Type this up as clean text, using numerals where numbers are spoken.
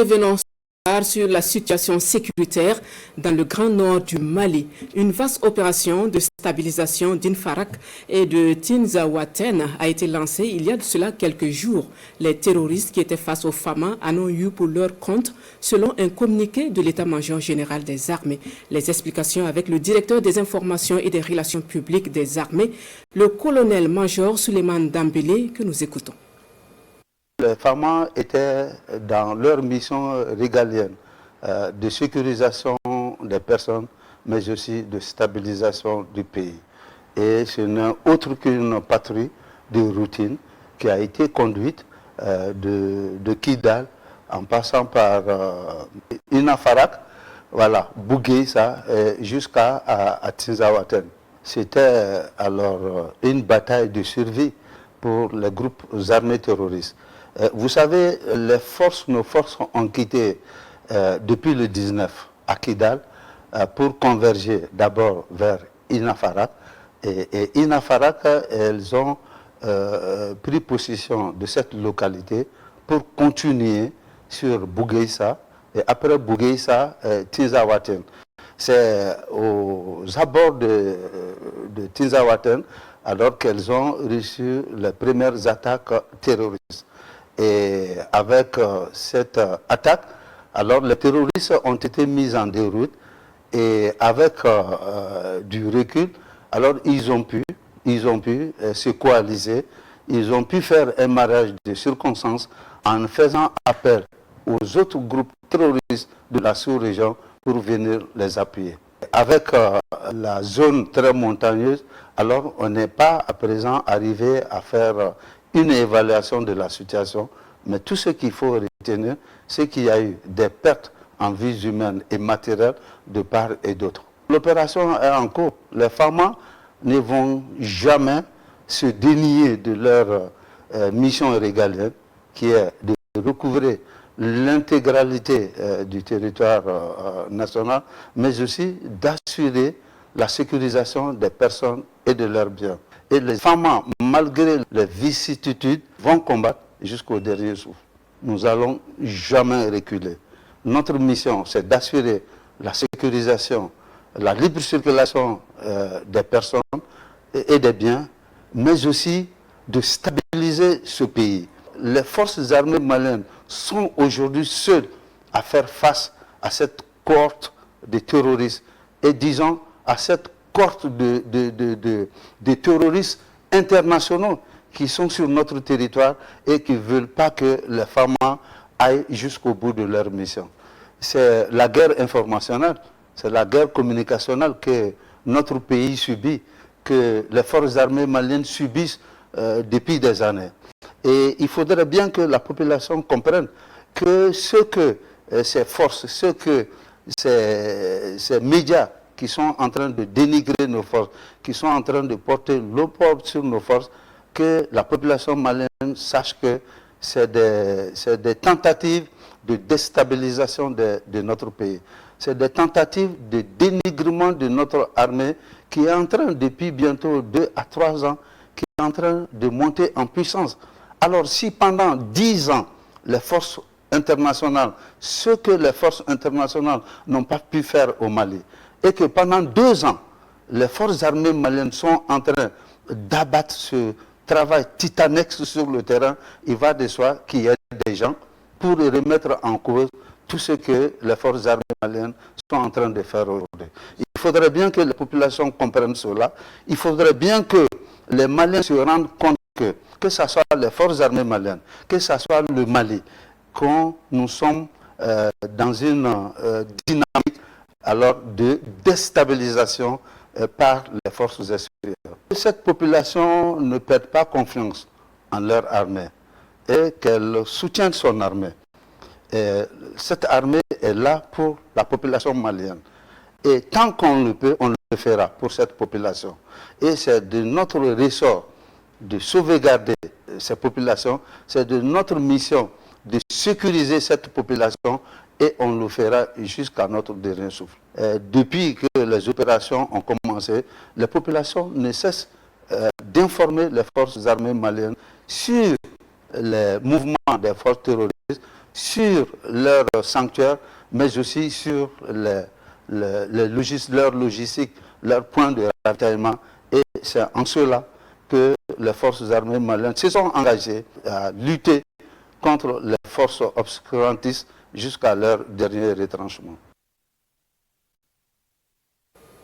revenons sur la situation sécuritaire dans le grand nord du Mali. Une vaste opération de stabilisation d'Infarak et de Tinzaouaten a été lancée il y a de cela quelques jours. Les terroristes qui étaient face aux Fama en ont eu pour leur compte, selon un communiqué de l'état-major général des armées. Les explications avec le directeur des informations et des relations publiques des armées, le colonel-major Souleymane Dambélé, que nous écoutons. Les Fama étaient dans leur mission régalienne de sécurisation des personnes, mais aussi de stabilisation du pays. Et ce n'est autre qu'une patrouille de routine qui a été conduite de Kidal en passant par Inafarak, voilà, Bougueïssa, jusqu'à Tinzaouaten. C'était alors une bataille de survie pour les groupes armés terroristes. Vous savez, nos forces ont quitté depuis le 19 à Kidal pour converger d'abord vers Inafarak. Et Inafarak, elles ont pris possession de cette localité pour continuer sur Bougueïssa et après Bougueïssa, Tinzaouaten. C'est aux abords de Tinzaouaten alors qu'elles ont reçu les premières attaques terroristes. Et avec cette attaque, alors les terroristes ont été mis en déroute et avec du recul, alors ils ont pu se coaliser, ils ont pu faire un mariage de circonstances en faisant appel aux autres groupes terroristes de la sous-région pour venir les appuyer. Avec la zone très montagneuse, alors on n'est pas à présent arrivé à faire une évaluation de la situation, mais tout ce qu'il faut retenir, c'est qu'il y a eu des pertes en vies humaines et matérielles de part et d'autre. L'opération est en cours. Les Fama ne vont jamais se dénier de leur mission régalienne, qui est de recouvrer l'intégralité du territoire national, mais aussi d'assurer la sécurisation des personnes et de leurs biens. Et les Fama, malgré les vicissitudes, vont combattre jusqu'au dernier souffle. Nous n'allons jamais reculer. Notre mission, c'est d'assurer la sécurisation, la libre circulation des personnes et des biens, mais aussi de stabiliser ce pays. Les forces armées maliennes sont aujourd'hui seules à faire face à cette cohorte de terroristes et disons à cette cohorte de terroristes internationaux qui sont sur notre territoire et qui ne veulent pas que les femmes aillent jusqu'au bout de leur mission. C'est la guerre informationnelle, c'est la guerre communicationnelle que notre pays subit, que les forces armées maliennes subissent depuis des années. Et il faudrait bien que la population comprenne que ce que ces forces, ce que ces médias qui sont en train de dénigrer nos forces, qui sont en train de porter l'opprobre sur nos forces, que la population malienne sache que c'est des tentatives de déstabilisation de notre pays. C'est des tentatives de dénigrement de notre armée qui est en train, depuis bientôt 2 à 3 ans, qui est en train de monter en puissance. Alors si pendant 10 ans, les forces internationales, ce que les forces internationales n'ont pas pu faire au Mali, et que pendant 2 ans, les forces armées maliennes sont en train d'abattre ce travail titanesque sur le terrain, il va de soi qu'il y ait des gens pour remettre en cause tout ce que les forces armées maliennes sont en train de faire aujourd'hui. Il faudrait bien que les populations comprennent cela. Il faudrait bien que les Maliens se rendent compte que ce soit les forces armées maliennes, que ce soit le Mali, quand nous sommes dans une dynamique alors de déstabilisation par les forces extérieures. Cette population ne perd pas confiance en leur armée et qu'elle soutienne son armée. Et cette armée est là pour la population malienne. Et tant qu'on le peut, on le fera pour cette population. Et c'est de notre ressort de sauvegarder ces populations, c'est de notre mission de sécuriser cette population et on le fera jusqu'à notre dernier souffle. Depuis que les opérations ont commencé, les populations ne cessent d'informer les forces armées maliennes sur les mouvements des forces terroristes, sur leur sanctuaire, mais aussi sur leur logistique, leur point de ravitaillement. Et c'est en cela que les forces armées maliennes se sont engagées à lutter contre les forces obscurantistes jusqu'à leur dernier retranchement.